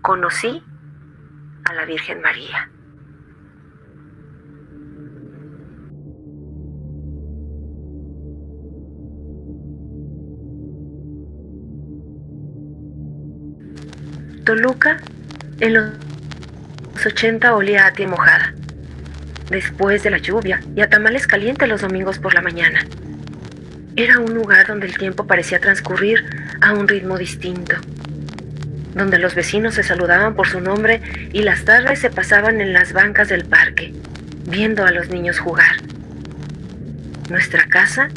conocí a la Virgen María. Toluca en los 80 olía a tía mojada, después de la lluvia, y a tamales calientes los domingos por la mañana. Era un lugar donde el tiempo parecía transcurrir a un ritmo distinto, donde los vecinos se saludaban por su nombre y las tardes se pasaban en las bancas del parque, viendo a los niños jugar. Nuestra casa,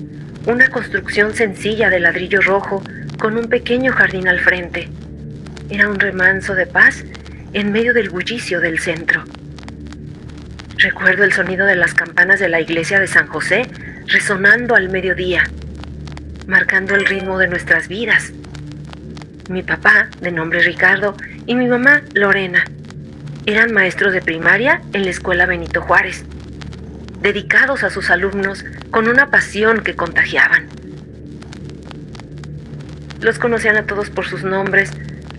una construcción sencilla de ladrillo rojo con un pequeño jardín al frente, era un remanso de paz en medio del bullicio del centro. Recuerdo el sonido de las campanas de la iglesia de San José resonando al mediodía, marcando el ritmo de nuestras vidas. Mi papá, de nombre Ricardo, y mi mamá, Lorena, eran maestros de primaria en la escuela Benito Juárez, dedicados a sus alumnos con una pasión que contagiaban. Los conocían a todos por sus nombres,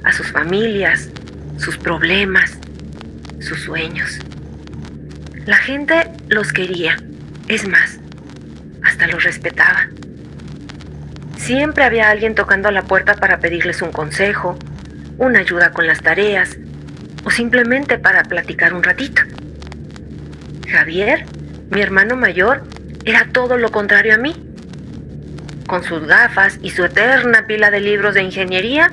a sus familias, sus problemas, sus sueños. La gente los quería, es más, hasta los respetaba. Siempre había alguien tocando a la puerta para pedirles un consejo, una ayuda con las tareas o simplemente para platicar un ratito. Javier, mi hermano mayor, era todo lo contrario a mí. Con sus gafas y su eterna pila de libros de ingeniería,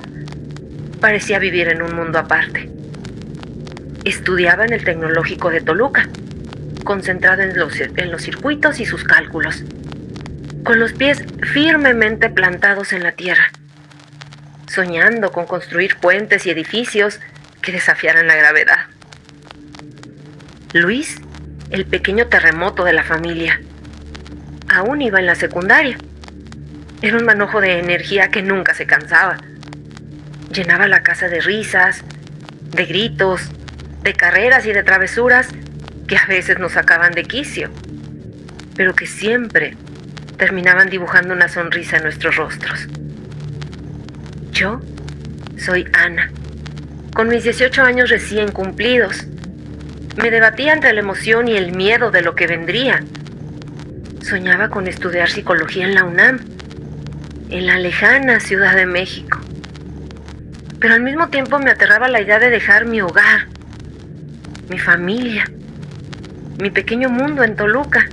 parecía vivir en un mundo aparte. Estudiaba en el Tecnológico de Toluca, concentrado en los circuitos y sus cálculos, con los pies firmemente plantados en la tierra, soñando con construir puentes y edificios que desafiaran la gravedad. Luis, el pequeño terremoto de la familia, aún iba en la secundaria. Era un manojo de energía que nunca se cansaba. Llenaba la casa de risas, de gritos, de carreras y de travesuras que a veces nos sacaban de quicio, pero que siempre terminaban dibujando una sonrisa en nuestros rostros. Yo soy Ana, con mis 18 años recién cumplidos. Me debatía entre la emoción y el miedo de lo que vendría. Soñaba con estudiar psicología en la UNAM, en la lejana Ciudad de México. Pero al mismo tiempo me aterraba la idea de dejar mi hogar, mi familia, mi pequeño mundo en Toluca.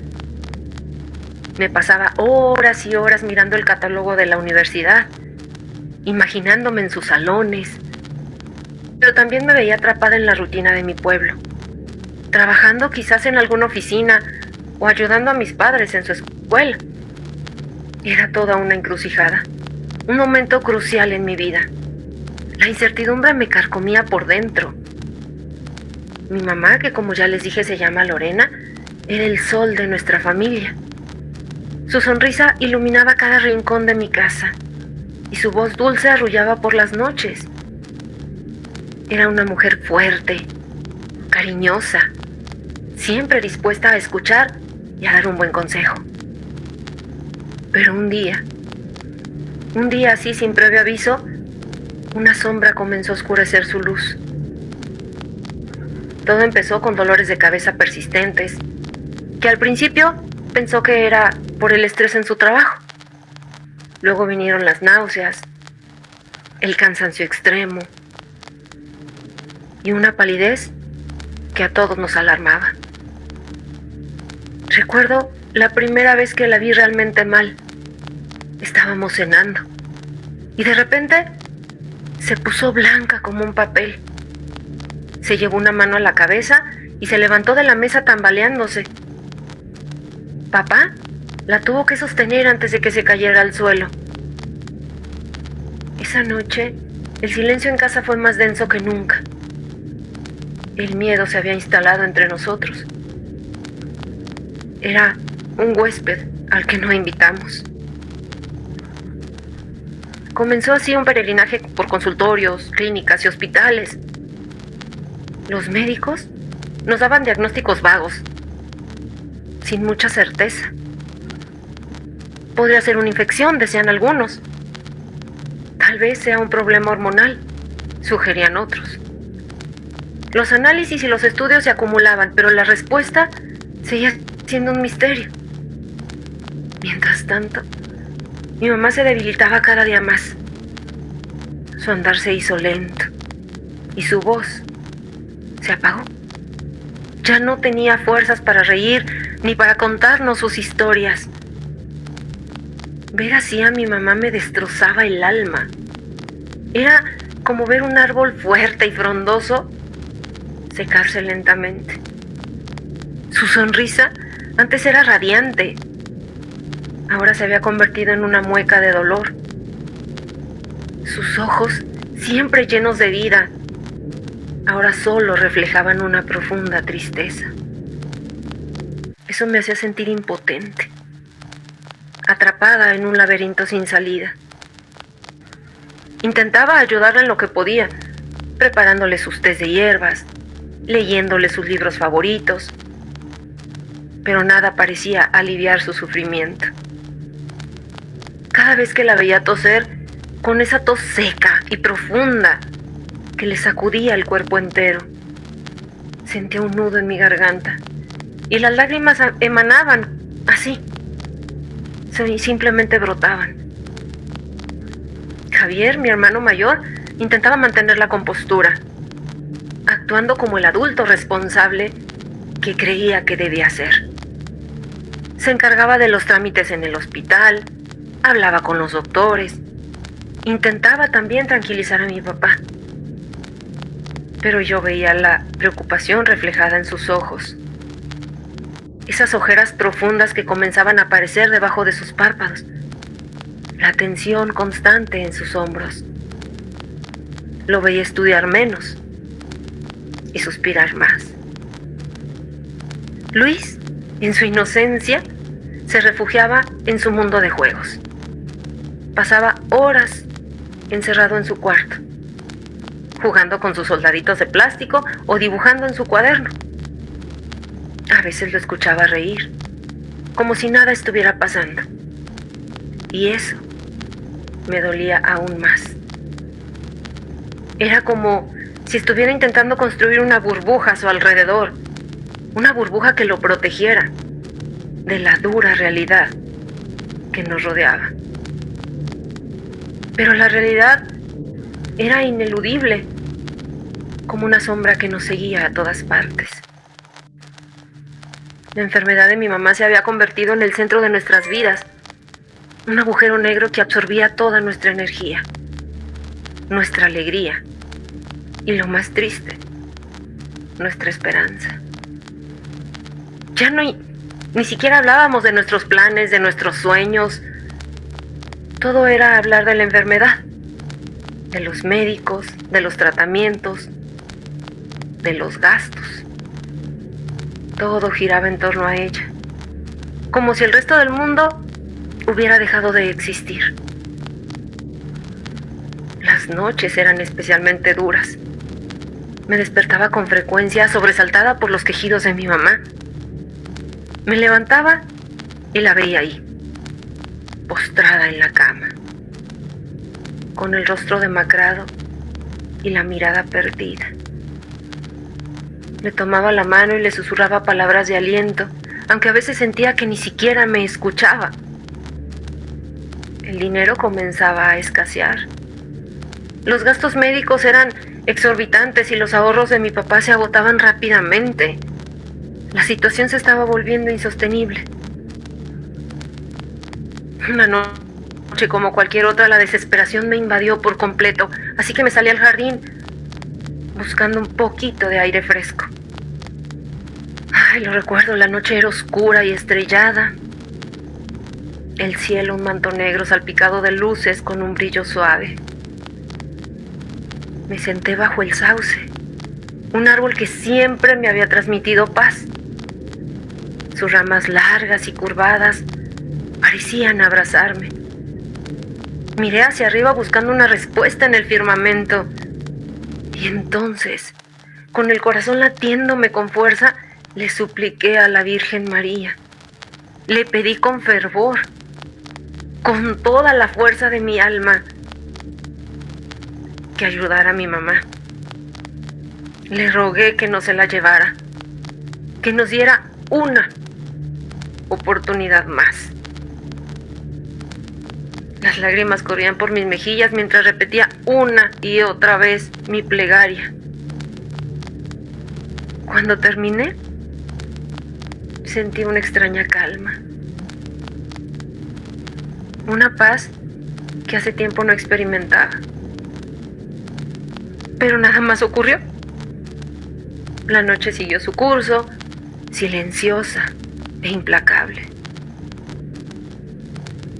Me pasaba horas y horas mirando el catálogo de la universidad, imaginándome en sus salones, pero también me veía atrapada en la rutina de mi pueblo, trabajando quizás en alguna oficina o ayudando a mis padres en su escuela. Era toda una encrucijada, un momento crucial en mi vida. La incertidumbre me carcomía por dentro. Mi mamá, que como ya les dije se llama Lorena, era el sol de nuestra familia. Su sonrisa iluminaba cada rincón de mi casa y su voz dulce arrullaba por las noches. Era una mujer fuerte, cariñosa, siempre dispuesta a escuchar y a dar un buen consejo. Pero un día así sin previo aviso, una sombra comenzó a oscurecer su luz. Todo empezó con dolores de cabeza persistentes, que al principio pensó que era por el estrés en su trabajo. Luego vinieron las náuseas, el cansancio extremo y una palidez que a todos nos alarmaba. Recuerdo la primera vez que la vi realmente mal. Estábamos cenando y de repente se puso blanca como un papel. Se llevó una mano a la cabeza y se levantó de la mesa tambaleándose. Papá la tuvo que sostener antes de que se cayera al suelo. Esa noche, el silencio en casa fue más denso que nunca. El miedo se había instalado entre nosotros. Era un huésped al que no invitamos. Comenzó así un peregrinaje por consultorios, clínicas y hospitales. Los médicos nos daban diagnósticos vagos, sin mucha certeza. Podría ser una infección, decían algunos. Tal vez sea un problema hormonal, sugerían otros. Los análisis y los estudios se acumulaban, pero la respuesta seguía siendo un misterio. Mientras tanto, mi mamá se debilitaba cada día más. Su andar se hizo lento y su voz se apagó. Ya no tenía fuerzas para reír ni para contarnos sus historias. Ver así a mi mamá me destrozaba el alma. Era como ver un árbol fuerte y frondoso secarse lentamente. Su sonrisa antes era radiante. Ahora se había convertido en una mueca de dolor. Sus ojos, siempre llenos de vida, ahora solo reflejaban una profunda tristeza. Eso me hacía sentir impotente, atrapada en un laberinto sin salida. Intentaba ayudarla en lo que podía, preparándole sus tés de hierbas, leyéndole sus libros favoritos, pero nada parecía aliviar su sufrimiento. Cada vez que la veía toser, con esa tos seca y profunda que le sacudía el cuerpo entero, sentía un nudo en mi garganta y las lágrimas emanaban así, simplemente brotaban. Javier, mi hermano mayor, intentaba mantener la compostura, actuando como el adulto responsable que creía que debía ser. Se encargaba de los trámites en el hospital, hablaba con los doctores, intentaba también tranquilizar a mi papá. Pero yo veía la preocupación reflejada en sus ojos, esas ojeras profundas que comenzaban a aparecer debajo de sus párpados, la tensión constante en sus hombros. Lo veía estudiar menos y suspirar más. Luis, en su inocencia, se refugiaba en su mundo de juegos. Pasaba horas encerrado en su cuarto, jugando con sus soldaditos de plástico o dibujando en su cuaderno. A veces lo escuchaba reír, como si nada estuviera pasando. Y eso me dolía aún más. Era como si estuviera intentando construir una burbuja a su alrededor, una burbuja que lo protegiera de la dura realidad que nos rodeaba. Pero la realidad era ineludible, como una sombra que nos seguía a todas partes. La enfermedad de mi mamá se había convertido en el centro de nuestras vidas, un agujero negro que absorbía toda nuestra energía, nuestra alegría y, lo más triste, nuestra esperanza. Ya ni siquiera hablábamos de nuestros planes, de nuestros sueños. Todo era hablar de la enfermedad, de los médicos, de los tratamientos, de los gastos. Todo giraba en torno a ella, como si el resto del mundo hubiera dejado de existir. Las noches eran especialmente duras. Me despertaba con frecuencia, sobresaltada por los quejidos de mi mamá. Me levantaba y la veía ahí, postrada en la cama, con el rostro demacrado y la mirada perdida. Le tomaba la mano y le susurraba palabras de aliento, aunque a veces sentía que ni siquiera me escuchaba. El dinero comenzaba a escasear. Los gastos médicos eran exorbitantes y los ahorros de mi papá se agotaban rápidamente. La situación se estaba volviendo insostenible. Una noche como cualquier otra, la desesperación me invadió por completo, así que me salí al jardín buscando un poquito de aire fresco. Ay, lo recuerdo, la noche era oscura y estrellada. El cielo un manto negro salpicado de luces con un brillo suave. Me senté bajo el sauce, un árbol que siempre me había transmitido paz. Sus ramas largas y curvadas parecían abrazarme. Miré hacia arriba buscando una respuesta en el firmamento. Y entonces, con el corazón latiéndome con fuerza, le supliqué a la Virgen María. Le pedí con fervor, con toda la fuerza de mi alma, que ayudara a mi mamá. Le rogué que no se la llevara, que nos diera una oportunidad más. Las lágrimas corrían por mis mejillas mientras repetía una y otra vez mi plegaria. Cuando terminé, sentí una extraña calma, una paz que hace tiempo no experimentaba. Pero nada más ocurrió. La noche siguió su curso, silenciosa e implacable.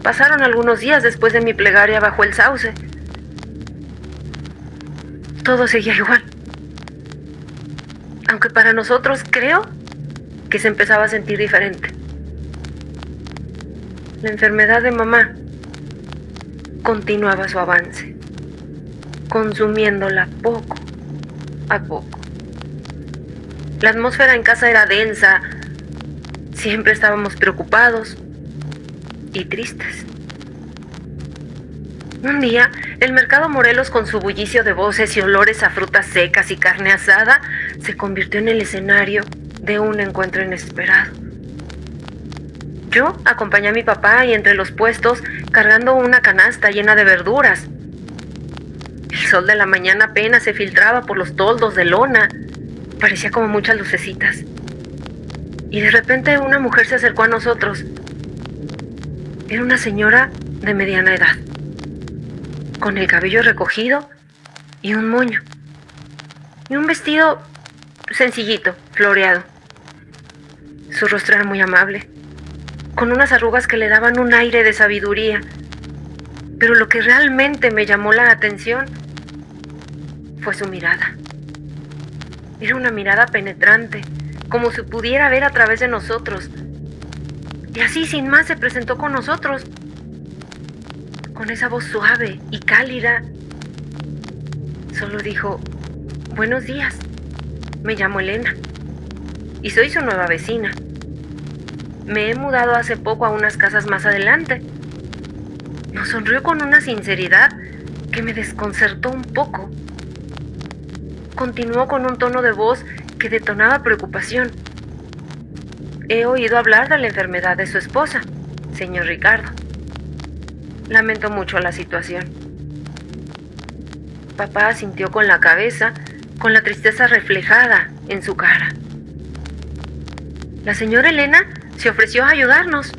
Pasaron algunos días después de mi plegaria bajo el sauce. Todo seguía igual. Aunque para nosotros creo que se empezaba a sentir diferente. La enfermedad de mamá continuaba su avance, consumiéndola poco a poco. La atmósfera en casa era densa, siempre estábamos preocupados y tristes. Un día, el mercado Morelos, con su bullicio de voces y olores a frutas secas y carne asada, se convirtió en el escenario de un encuentro inesperado. Yo acompañé a mi papá y entre los puestos, cargando una canasta llena de verduras. El sol de la mañana apenas se filtraba por los toldos de lona. Parecía como muchas lucecitas. Y de repente una mujer se acercó a nosotros. Era una señora de mediana edad, con el cabello recogido y un moño. Y un vestido sencillito, floreado. Su rostro era muy amable, con unas arrugas que le daban un aire de sabiduría. Pero lo que realmente me llamó la atención fue su mirada. Era una mirada penetrante, como si pudiera ver a través de nosotros. Y así, sin más, se presentó con nosotros, con esa voz suave y cálida. Solo dijo: buenos días, me llamo Elena y soy su nueva vecina. Me he mudado hace poco a unas casas más adelante. Nos sonrió con una sinceridad que me desconcertó un poco. Continuó con un tono de voz que detonaba preocupación. He oído hablar de la enfermedad de su esposa, señor Ricardo. Lamento mucho la situación. Papá asintió con la cabeza, con la tristeza reflejada en su cara. La señora Elena se ofreció a ayudarnos.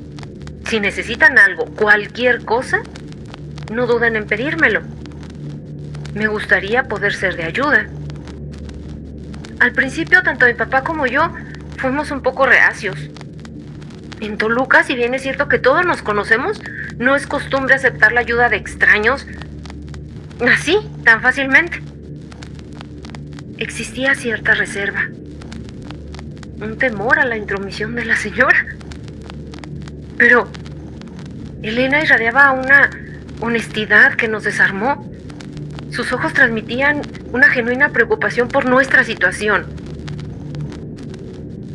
Si necesitan algo, cualquier cosa, no duden en pedírmelo. Me gustaría poder ser de ayuda. Al principio, tanto mi papá como yo fuimos un poco reacios. En Toluca, si bien es cierto que todos nos conocemos, no es costumbre aceptar la ayuda de extraños así, tan fácilmente. Existía cierta reserva, un temor a la intromisión de la señora. Pero Elena irradiaba una honestidad que nos desarmó. Sus ojos transmitían una genuina preocupación por nuestra situación.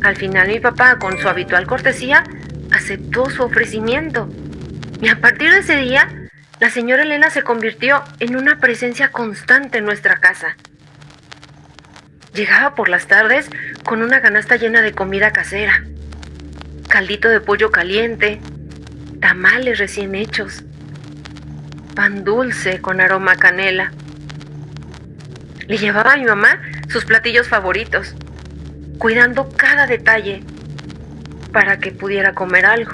Al final mi papá, con su habitual cortesía, aceptó su ofrecimiento. Y a partir de ese día, la señora Elena se convirtió en una presencia constante en nuestra casa. Llegaba por las tardes con una canasta llena de comida casera, caldito de pollo caliente, tamales recién hechos, pan dulce con aroma a canela. Le llevaba a mi mamá sus platillos favoritos, cuidando cada detalle para que pudiera comer algo.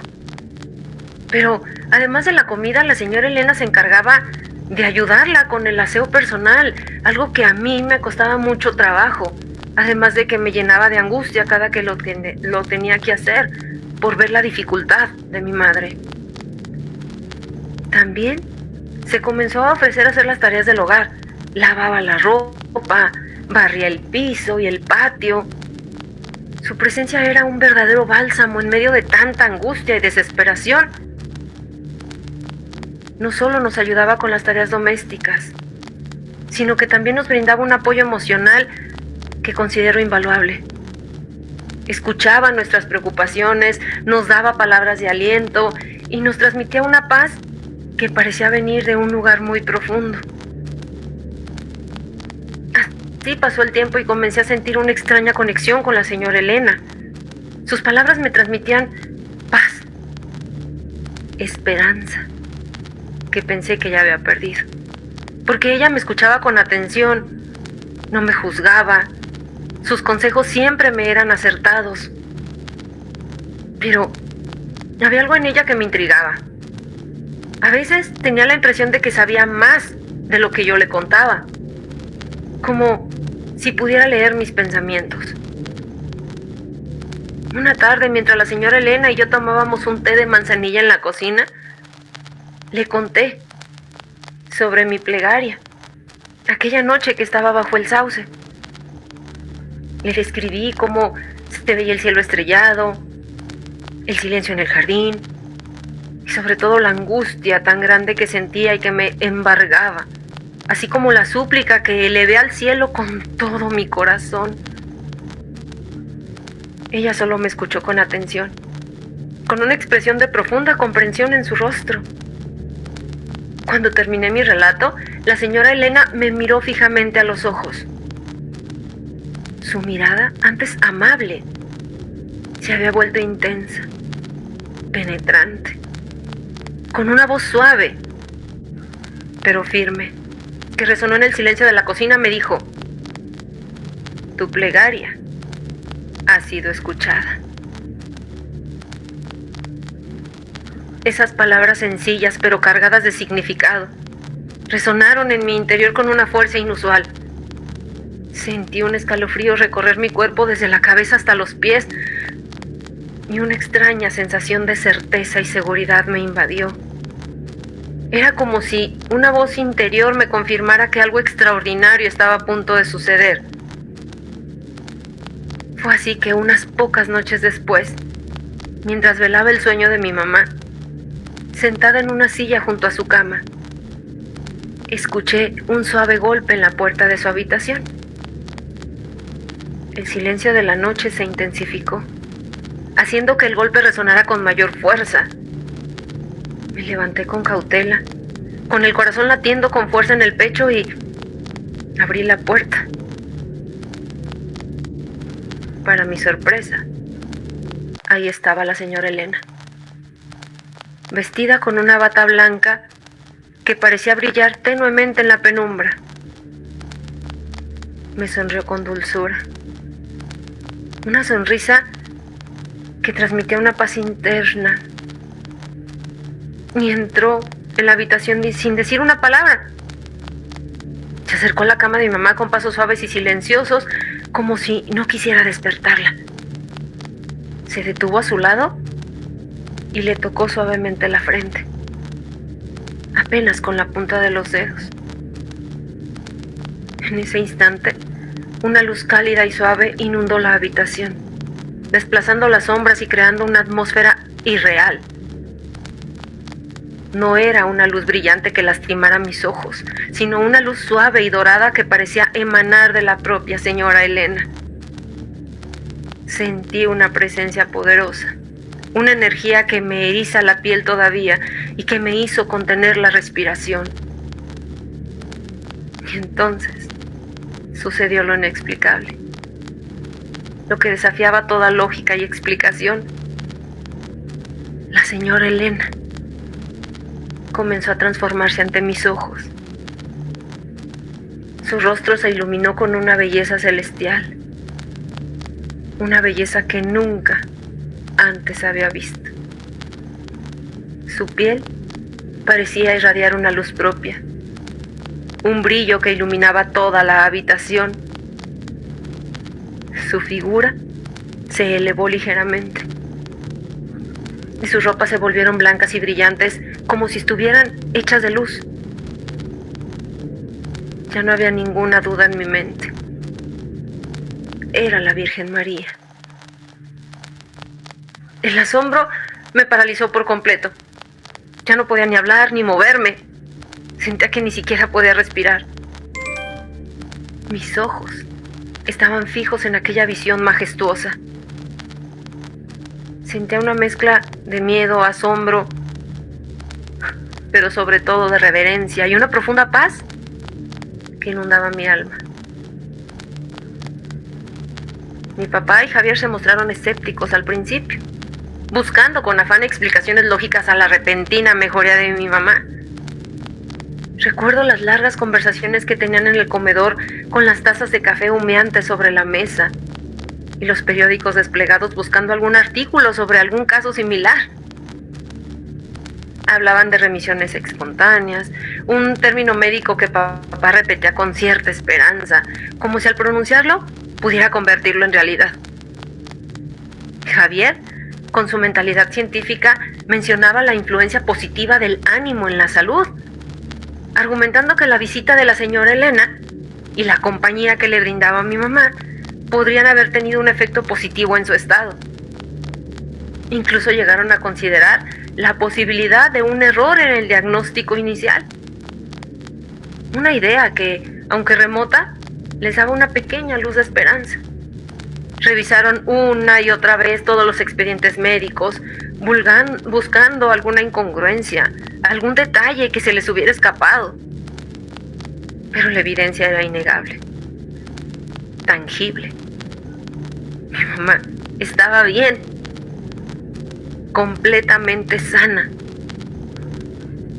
Pero además de la comida, la señora Elena se encargaba de ayudarla con el aseo personal, algo que a mí me costaba mucho trabajo, además de que me llenaba de angustia cada que lo tenía que hacer por ver la dificultad de mi madre. También se comenzó a ofrecer a hacer las tareas del hogar. Lavaba la ropa, barría el piso y el patio. Su presencia era un verdadero bálsamo en medio de tanta angustia y desesperación. No solo nos ayudaba con las tareas domésticas, sino que también nos brindaba un apoyo emocional que considero invaluable. Escuchaba nuestras preocupaciones, nos daba palabras de aliento y nos transmitía una paz que parecía venir de un lugar muy profundo. Sí, pasó el tiempo y comencé a sentir una extraña conexión con la señora Elena. Sus palabras me transmitían paz, esperanza, que pensé que ya había perdido. Porque ella me escuchaba con atención, no me juzgaba, sus consejos siempre me eran acertados. Pero había algo en ella que me intrigaba. A veces tenía la impresión de que sabía más de lo que yo le contaba, como si pudiera leer mis pensamientos. Una tarde, mientras la señora Elena y yo tomábamos un té de manzanilla en la cocina, le conté sobre mi plegaria, aquella noche que estaba bajo el sauce. Le describí cómo se veía el cielo estrellado, el silencio en el jardín, y sobre todo la angustia tan grande que sentía y que me embargaba, así como la súplica que elevé al cielo con todo mi corazón. Ella solo me escuchó con atención, con una expresión de profunda comprensión en su rostro. Cuando terminé mi relato, la señora Elena me miró fijamente a los ojos. Su mirada, antes amable, se había vuelto intensa, penetrante, con una voz suave, pero firme, que resonó en el silencio de la cocina. Me dijo: tu plegaria ha sido escuchada. Esas palabras sencillas pero cargadas de significado resonaron en mi interior con una fuerza inusual. Sentí un escalofrío recorrer mi cuerpo desde la cabeza hasta los pies, y una extraña sensación de certeza y seguridad me invadió. Era como si una voz interior me confirmara que algo extraordinario estaba a punto de suceder. Fue así que unas pocas noches después, mientras velaba el sueño de mi mamá, sentada en una silla junto a su cama, escuché un suave golpe en la puerta de su habitación. El silencio de la noche se intensificó, haciendo que el golpe resonara con mayor fuerza. Me levanté con cautela, con el corazón latiendo con fuerza en el pecho, y abrí la puerta. Para mi sorpresa, ahí estaba la señora Elena, vestida con una bata blanca que parecía brillar tenuemente en la penumbra. Me sonrió con dulzura, una sonrisa que transmitía una paz interna, y entró en la habitación sin decir una palabra. Se acercó a la cama de mi mamá con pasos suaves y silenciosos, como si no quisiera despertarla. Se detuvo a su lado y le tocó suavemente la frente, apenas con la punta de los dedos. En ese instante, una luz cálida y suave inundó la habitación, desplazando las sombras y creando una atmósfera irreal. No era una luz brillante que lastimara mis ojos, sino una luz suave y dorada que parecía emanar de la propia señora Elena. Sentí una presencia poderosa, una energía que me eriza la piel todavía y que me hizo contener la respiración. Y entonces sucedió lo inexplicable, lo que desafiaba toda lógica y explicación. La señora Elena comenzó a transformarse ante mis ojos. Su rostro se iluminó con una belleza celestial, una belleza que nunca antes había visto. Su piel parecía irradiar una luz propia, un brillo que iluminaba toda la habitación. Su figura se elevó ligeramente, y sus ropas se volvieron blancas y brillantes, como si estuvieran hechas de luz. Ya no había ninguna duda en mi mente. Era la Virgen María. El asombro me paralizó por completo. Ya no podía ni hablar ni moverme. Sentía que ni siquiera podía respirar. Mis ojos estaban fijos en aquella visión majestuosa. Sentía una mezcla de miedo, asombro, pero sobre todo de reverencia y una profunda paz que inundaba mi alma. Mi papá y Javier se mostraron escépticos al principio, buscando con afán explicaciones lógicas a la repentina mejoría de mi mamá. Recuerdo las largas conversaciones que tenían en el comedor con las tazas de café humeantes sobre la mesa y los periódicos desplegados buscando algún artículo sobre algún caso similar. Hablaban de remisiones espontáneas, un término médico que papá repetía con cierta esperanza, como si al pronunciarlo pudiera convertirlo en realidad. Javier, con su mentalidad científica, mencionaba la influencia positiva del ánimo en la salud, argumentando que la visita de la señora Elena y la compañía que le brindaba a mi mamá podrían haber tenido un efecto positivo en su estado. Incluso llegaron a considerar la posibilidad de un error en el diagnóstico inicial. Una idea que, aunque remota, les daba una pequeña luz de esperanza. Revisaron una y otra vez todos los expedientes médicos, buscando alguna incongruencia, algún detalle que se les hubiera escapado. Pero la evidencia era innegable, tangible. Mi mamá estaba bien, completamente sana.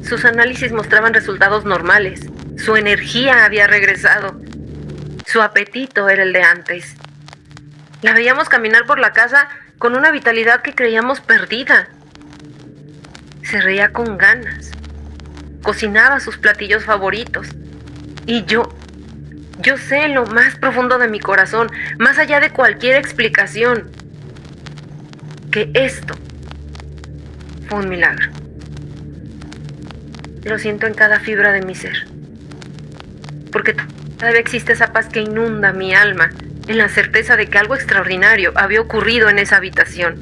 Sus análisis mostraban resultados normales. Su energía había regresado. Su apetito era el de antes. La veíamos caminar por la casa con una vitalidad que creíamos perdida. Se reía con ganas. Cocinaba sus platillos favoritos. Y yo sé en lo más profundo de mi corazón, más allá de cualquier explicación, que esto fue un milagro. Lo siento en cada fibra de mi ser, porque todavía existe esa paz que inunda mi alma, en la certeza de que algo extraordinario había ocurrido en esa habitación.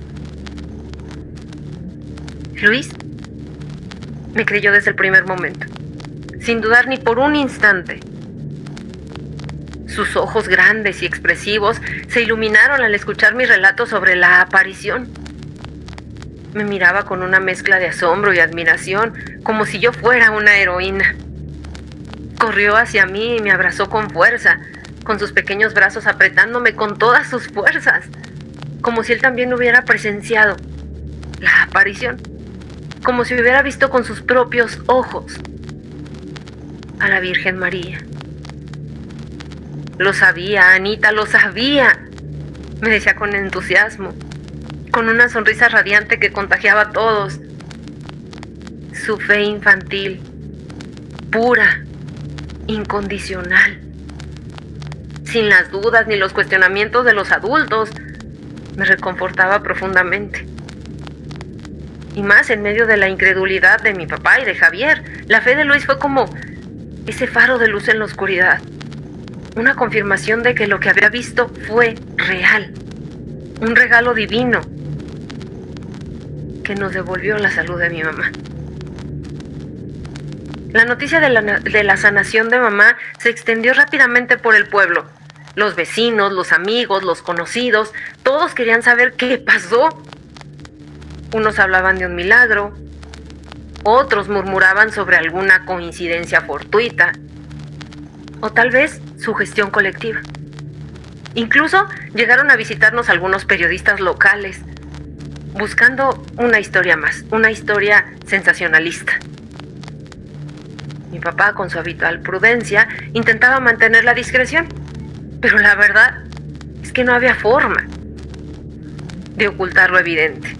Luis me creyó desde el primer momento, sin dudar ni por un instante. Sus ojos grandes y expresivos se iluminaron al escuchar mi relato sobre la aparición. Me miraba con una mezcla de asombro y admiración, como si yo fuera una heroína. Corrió hacia mí y me abrazó con fuerza, con sus pequeños brazos apretándome con todas sus fuerzas, como si él también hubiera presenciado la aparición, como si hubiera visto con sus propios ojos a la Virgen María. Lo sabía, Anita, lo sabía, me decía con entusiasmo, con una sonrisa radiante que contagiaba a todos. Su fe infantil, pura, incondicional, sin las dudas ni los cuestionamientos de los adultos, me reconfortaba profundamente. Y más en medio de la incredulidad de mi papá y de Javier, la fe de Luis fue como ese faro de luz en la oscuridad, una confirmación de que lo que había visto fue real, un regalo divino que nos devolvió la salud de mi mamá. La noticia de la sanación de mamá se extendió rápidamente por el pueblo. Los vecinos, los amigos, los conocidos, todos querían saber qué pasó. Unos hablaban de un milagro, otros murmuraban sobre alguna coincidencia fortuita, o tal vez sugestión colectiva. Incluso llegaron a visitarnos algunos periodistas locales, buscando una historia más, una historia sensacionalista. Mi papá, con su habitual prudencia, intentaba mantener la discreción, pero la verdad es que no había forma de ocultar lo evidente.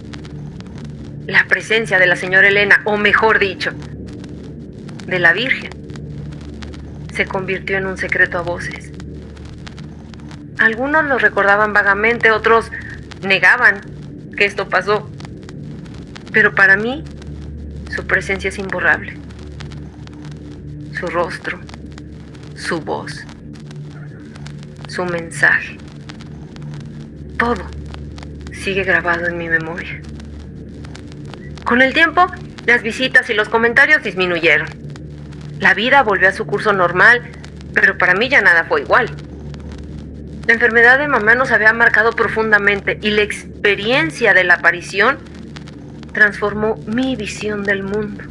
La presencia de la señora Elena, o mejor dicho, de la Virgen, se convirtió en un secreto a voces. Algunos lo recordaban vagamente, otros negaban que esto pasó, pero para mí su presencia es imborrable. Su rostro, su voz, su mensaje, todo sigue grabado en mi memoria. Con el tiempo, las visitas y los comentarios disminuyeron. La vida volvió a su curso normal, pero para mí ya nada fue igual. La enfermedad de mamá nos había marcado profundamente y la experiencia de la aparición transformó mi visión del mundo.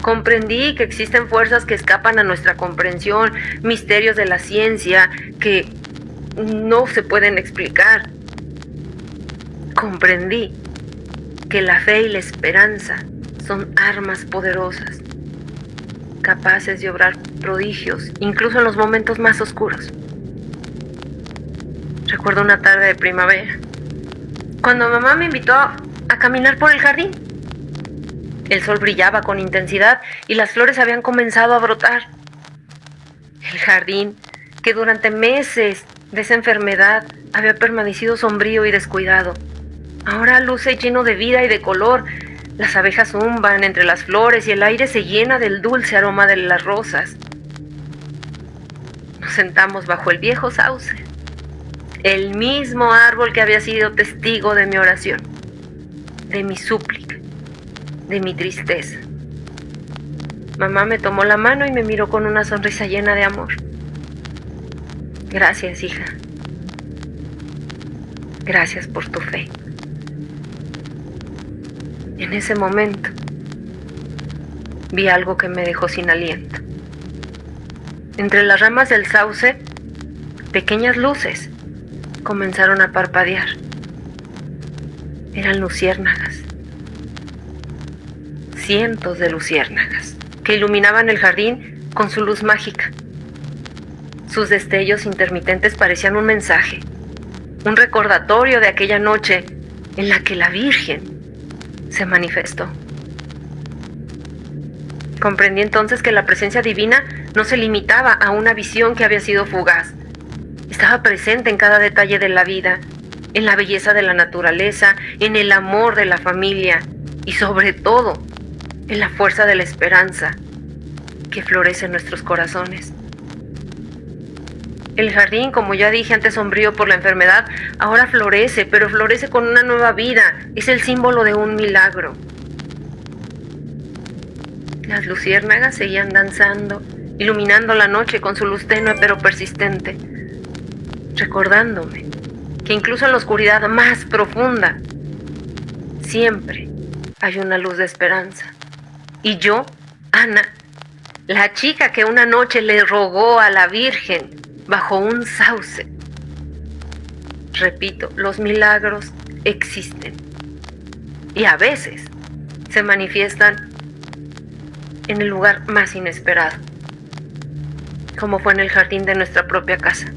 Comprendí que existen fuerzas que escapan a nuestra comprensión, misterios de la ciencia que no se pueden explicar. Comprendí que la fe y la esperanza son armas poderosas, capaces de obrar prodigios, incluso en los momentos más oscuros. Recuerdo una tarde de primavera, cuando mamá me invitó a caminar por el jardín. El sol brillaba con intensidad y las flores habían comenzado a brotar. El jardín, que durante meses de esa enfermedad había permanecido sombrío y descuidado, ahora luce lleno de vida y de color. Las abejas zumban entre las flores y el aire se llena del dulce aroma de las rosas. Nos sentamos bajo el viejo sauce, el mismo árbol que había sido testigo de mi oración, de mi súplica, de mi tristeza. Mamá me tomó la mano y me miró con una sonrisa llena de amor. Gracias, hija. Gracias por tu fe. En ese momento, vi algo que me dejó sin aliento. Entre las ramas del sauce, pequeñas luces comenzaron a parpadear. Eran luciérnagas. Cientos de luciérnagas que iluminaban el jardín con su luz mágica. Sus destellos intermitentes parecían un mensaje, un recordatorio de aquella noche en la que la Virgen se manifestó. Comprendí entonces que la presencia divina no se limitaba a una visión que había sido fugaz. Estaba presente en cada detalle de la vida, en la belleza de la naturaleza, en el amor de la familia y sobre todo en la fuerza de la esperanza que florece en nuestros corazones. El jardín, como ya dije antes sombrío por la enfermedad, ahora florece, pero florece con una nueva vida. Es el símbolo de un milagro. Las luciérnagas seguían danzando, iluminando la noche con su luz tenue pero persistente, recordándome que incluso en la oscuridad más profunda siempre hay una luz de esperanza. Y yo, Ana, la chica que una noche le rogó a la Virgen bajo un sauce. Repito, los milagros existen y a veces se manifiestan en el lugar más inesperado, como fue en el jardín de nuestra propia casa,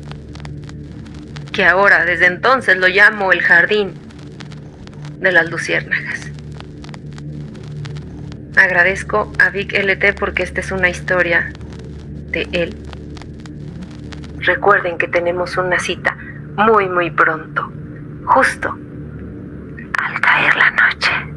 que ahora desde entonces lo llamo el jardín de las luciérnagas. Agradezco a Vic LT porque esta es una historia de él. Recuerden que tenemos una cita muy pronto, justo al caer la noche.